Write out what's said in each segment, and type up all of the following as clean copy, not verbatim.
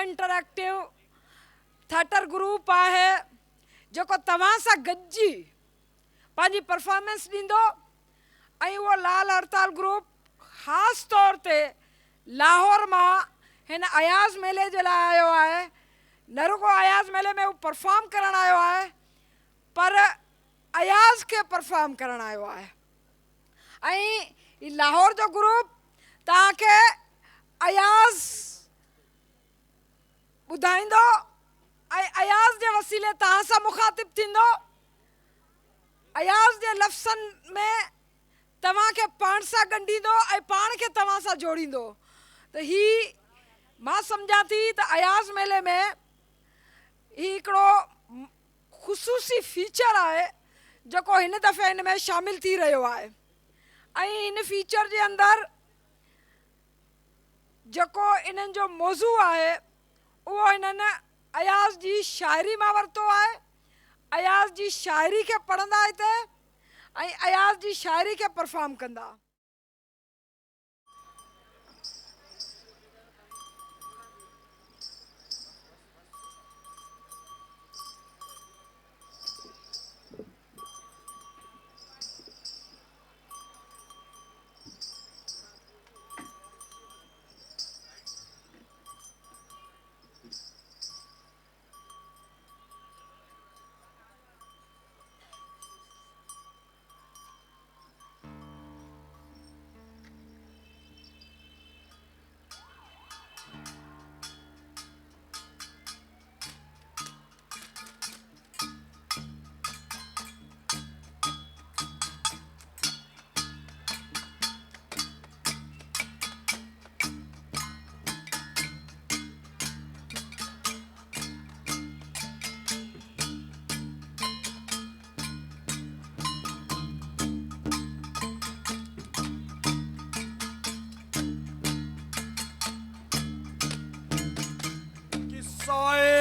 Interactive theatre group आहे जेको तव्हां सां गॾिजी पंहिंजी परफॉर्मेंस ॾींदो। ऐं उहो लाल हड़ताल ग्रुप ख़ासि तौर ते लाहौर मां हिन अयाज़ मेले जे लाइ आयो आहे। न रुगो अयाज़ मेले में हू परफॉर्म करणु आयो आहे, पर अयाज़ खे परफॉर्म करणु आयो आहे। ऐं लाहौर जो ग्रुप तव्हांखे अयाज़ ॿुधाईंदो ऐं अयाज़ जे वसीले तव्हां सां मुखातिब थींदो। अयाज़ जे लफ़्ज़नि में तव्हांखे पाण सां ॻंढींदो ऐं पाण खे तव्हां सां जोड़ींदो। त ही मां सम्झां थी त अयाज़ मेले में ही हिकिड़ो ख़ुसूसी फीचर आहे जेको हिन दफ़े हिन में शामिल थी रहियो आहे। ऐं हिन फीचर जे अंदरि जेको इन्हनि जो मौज़ू आहे उहो हिननि अयाज़ जी शाइरी मां वरितो आहे। अयाज़ जी शाइरी खे पढ़ंदा हिते ऐं अयाज़ जी शाइरी खे परफॉर्म कंदा।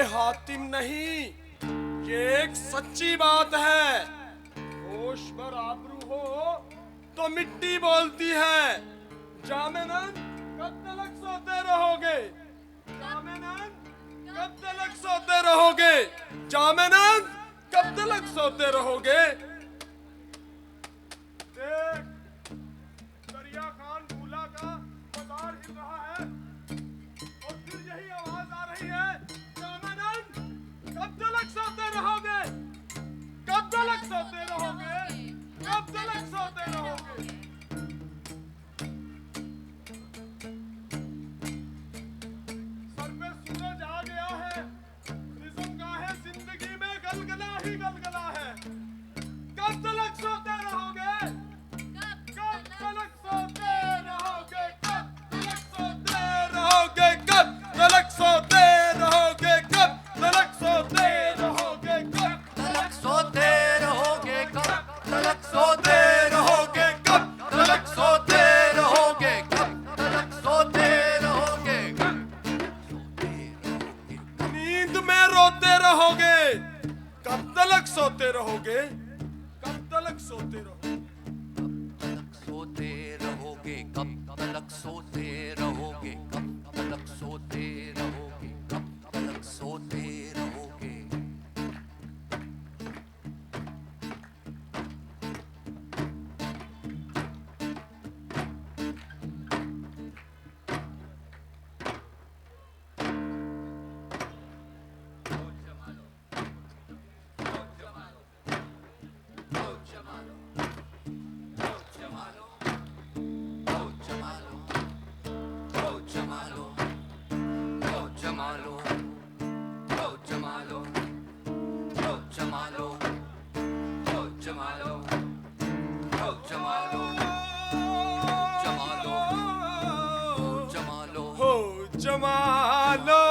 हातिम नहीं, ये एक सच्ची बात है। होश पर आबरू हो तो मिट्टी बोलती है। जामेनन कब तलक सोते रहोगे? जामेनन कब तलक सोते रहोगे? जामेनन कब तलक सोते रहोगे? देख, दरिया खान भूला का बाजार हिल रहा है और फिर यही आवाज आ रही है, कब तलक सोते रहोगे? कब तलक सोते रहोगे? कब तलक सोते रहोगे? सर पे सूरज आ गया है, रिज़्म का है जिंदगी में गलगला ही गलगला है। कब तलक सोते रहोगे? कब तलक सोते रहोगे? कब तलक सोते रहोगे? कब तलक सोते रहोगे? कब तलक सोते रहोगे? कब तलक सोते रहोगे? कब तलक सोते रहोगे? कब तलक सोते रहोगे? कब तलक सोते रहोगे? नींद में रोते रहोगे? कब तलक सोते रहोगे? कब तलक सोते रहोगे? कब तलक सोते रहोगे? कब तलक सोते रहोगे? कब तलक सोते रहोगे? जमालो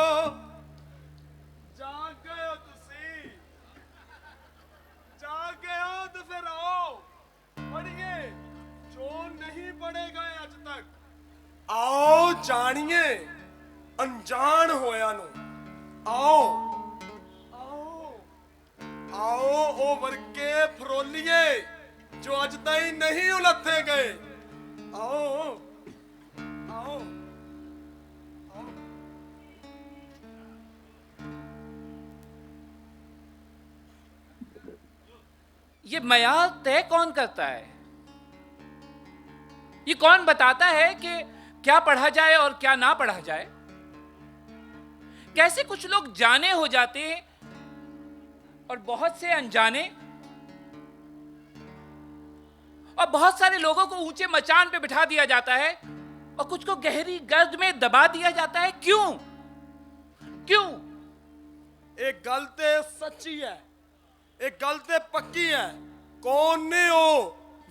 जाग गए हो तुसी, जाग गए हो तो फिर आओ पढ़िए जो नहीं पढ़े गए आज तक। आओ जानिए अनजान होया नु। आओ आओ आओ ओ वर्के फरोलिए जो अज ताई नहीं उलथे गए। आओ आओ ये मयार तय कौन करता है? ये कौन बताता है कि क्या पढ़ा जाए और क्या ना पढ़ा जाए? कैसे कुछ लोग जाने हो जाते हैं और बहुत से अनजाने, और बहुत सारे लोगों को ऊंचे मचान पे बिठा दिया जाता है और कुछ को गहरी गर्द में दबा दिया जाता है। क्यों? क्यों? एक गल ते सच्ची है, एक गल ते पक्की है। कौन ने हो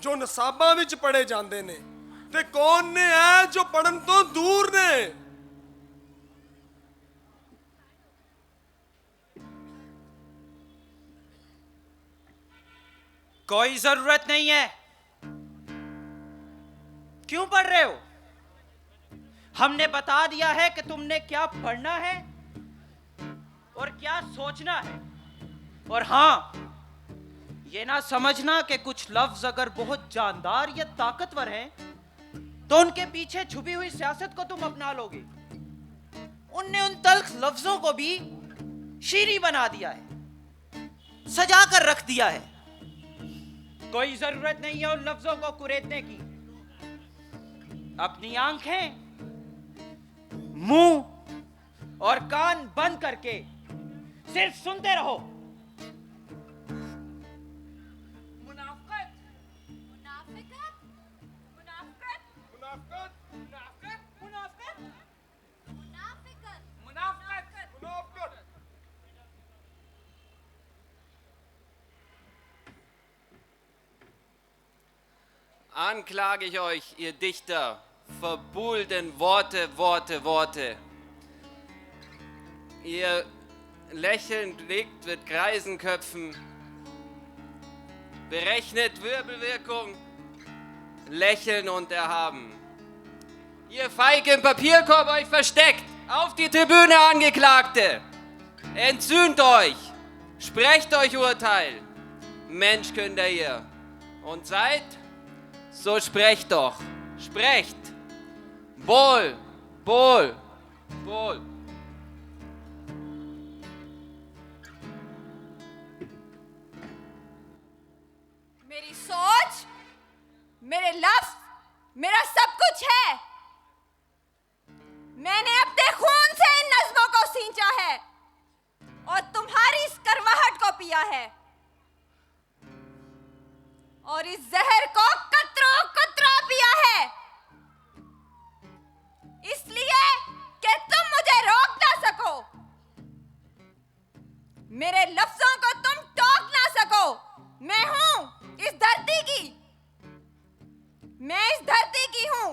जो नसाबां विच पढ़े जांदे ने ते कौन ने है जो पढ़न तो दूर ने। कोई जरूरत नहीं है। क्यों पढ़ रहे हो? हमने बता दिया है कि तुमने क्या पढ़ना है और क्या सोचना है। और हाँ, ये ना समझना कि कुछ लफ्ज अगर बहुत जानदार या ताकतवर हैं तो उनके पीछे छुपी हुई सियासत को तुम अपना लोगे। उनने उन तल्ख लफ्जों को भी शीरी बना दिया है, सजा कर रख दिया है। कोई जरूरत नहीं है उन लफ्जों को कुरेदने की। अपनी आंखें, मुंह और कान बंद करके सिर्फ सुनते रहो। Anklage ich euch, ihr Dichter, verbuhlten Worte, Worte, Worte. Ihr lächelnd blickt mit Greisenköpfen, berechnet Wirbelwirkung, lächeln und erhaben. Ihr feig im Papierkorb euch versteckt, auf die Tribüne, Angeklagte! Entzünd euch, sprecht euch Urteil, Menschkünder ihr, und seid... So sprecht doch, sprecht. Bol, bol, bol. मेरी सोच, मेरे लफ्ज, मेरा सब कुछ है। मैंने अपने खून से इन नज़्मों को सींचा है और तुम्हारी इस करवाहट को पिया है, और इस जहर को कतरों कतरा पिया है, इसलिए कि तुम मुझे रोक ना सको, मेरे लफ्जों को तुम टोक ना सको। मैं हूं इस धरती की, मैं इस धरती की हूं,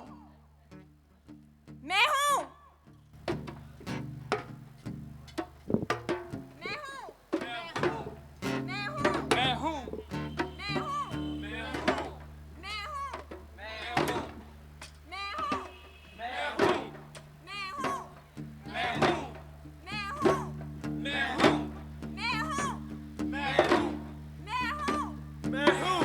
मैं हूं, मैं हूं, मैं हूं, मैं हूं, मैं हूं, मैं हूं, मैं हूं, मैं हूं, मैं हूं, मैं हूं, मैं हूं, मैं हूं, मैं हूं, मैं हूं, मैं हूं, मैं हूं, मैं हूँ, मैं हूं, मैं हूं, मैं हूं, मैं हूं, मैं हूं।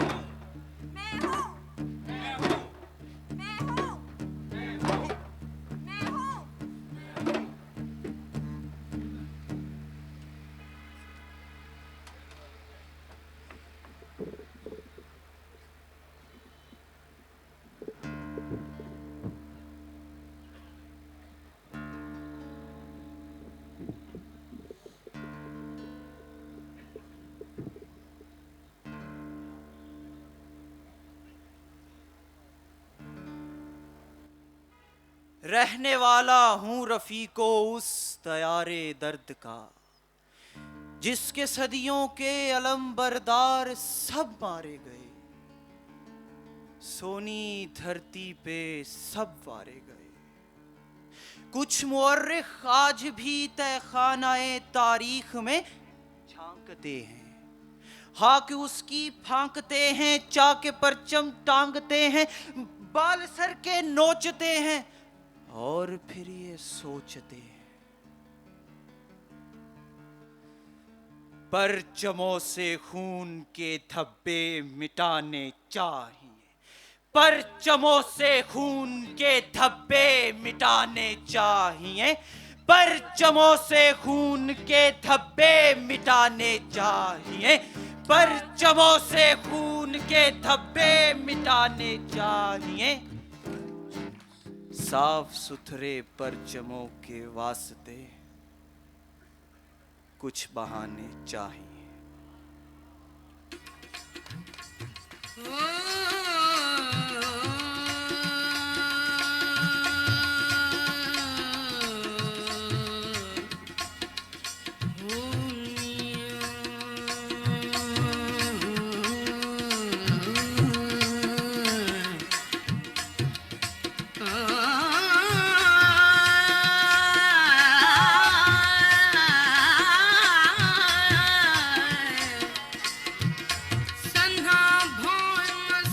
रहने वाला हूं रफीको उस तयारे दर्द का, जिसके सदियों के अलम बरदार सब मारे गए, सोनी धरती पे सब वारे गए। कुछ मुअर्रिख आज भी तहखानाए तारीख में झांकते हैं, हाक उसकी फांकते हैं, चाके परचम टांगते हैं, बाल सर के नोचते हैं और फिर ये सोचते हैं, परचमों से खून के धब्बे मिटाने चाहिए, परचमों से खून के धब्बे मिटाने चाहिए, परचमों से खून के धब्बे मिटाने चाहिए। परचमों से खून के धब्बे मिटाने चाहिए। साफ सुथरे परचमों के वास्ते कुछ बहाने चाहिए। संधा भोर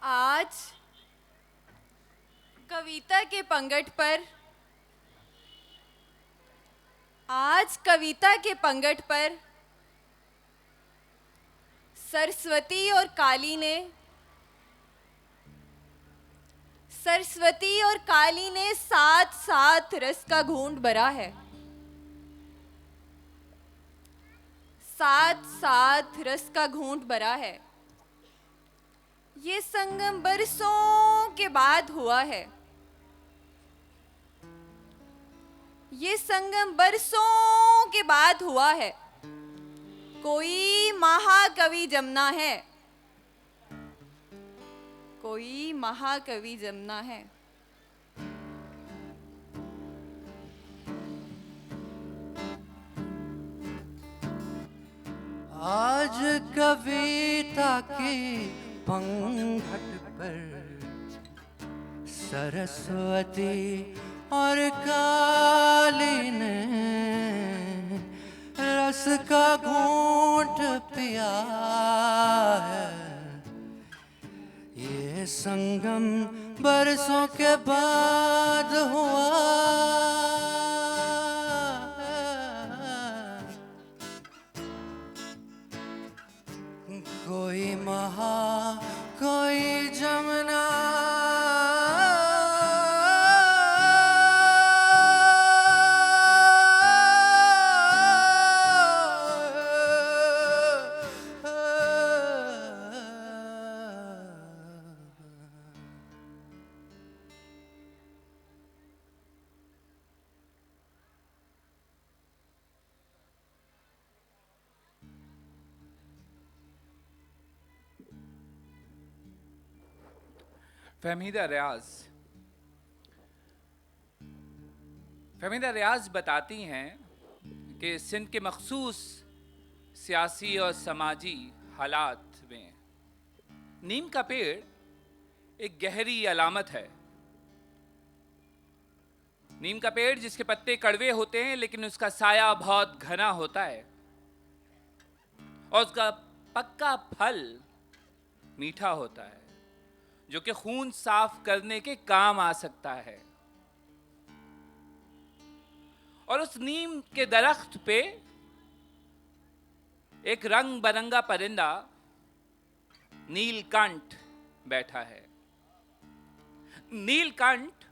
आज कविता के पंगट पर सरस्वती और काली ने साथ साथ रस का घूंट भरा है। साथ साथ रस का घूंट भरा है। ये संगम बरसों के बाद हुआ है। ये संगम बरसों के बाद हुआ है। कोई महाकवि जमना है। कोई महाकवि जमना है। आज कविता के पंखट पर सरस्वती और काली ने रस का घूंट पिया है। ये संगम बरसों के बाद हुआ। कोई महा कोई जमुना। फहमीदा रियाज बताती हैं कि सिंध के मखसूस सियासी और समाजी हालात में नीम का पेड़ एक गहरी अलामत है। नीम का पेड़ जिसके पत्ते कड़वे होते हैं लेकिन उसका साया बहुत घना होता है और उसका पक्का फल मीठा होता है जो कि खून साफ करने के काम आ सकता है। और उस नीम के दरख्त पे एक रंग बरंगा परिंदा नीलकंठ बैठा है। नीलकंठ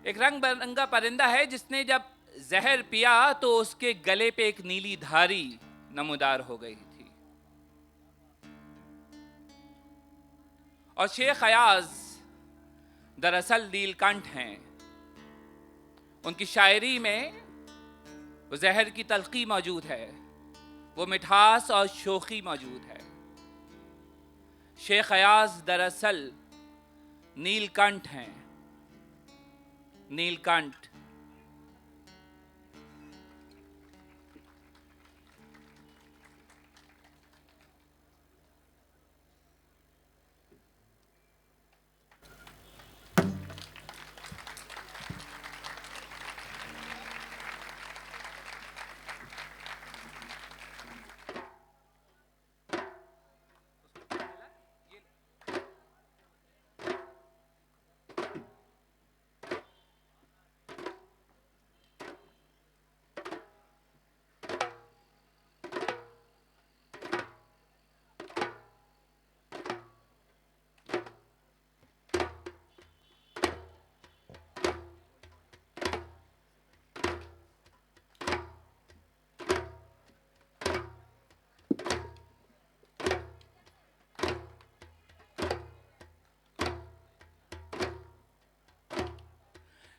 एक रंग बरंगा परिंदा है जिसने जब जहर पिया तो उसके गले पे एक नीली धारी नमूदार हो गई थी। और शेख अयाज दरअसल नीलकंठ हैं। उनकी शायरी में वो जहर की तल्खी मौजूद है, वो मिठास और शोखी मौजूद है। शेख अयाज दरअसल नीलकंठ हैं। नीलकंठ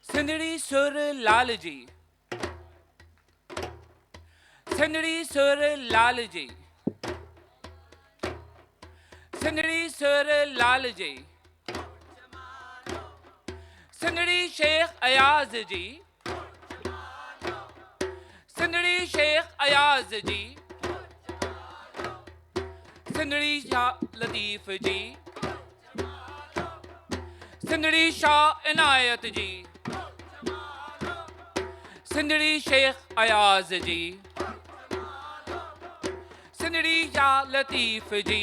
सिंधड़ी सुर लाल जी, सिंधड़ी सुर लाल जी, सिंधड़ी सुर लाल जी, सिंधड़ी शेख अयाज जी, सिंधड़ी शेख अयाज जी, सिंधड़ी शाह लतीफ जी, सिंधड़ी शाह इनायत जी, सिंधड़ी शेख अयाज जी, सिंधड़ी शाह लतीफ जी,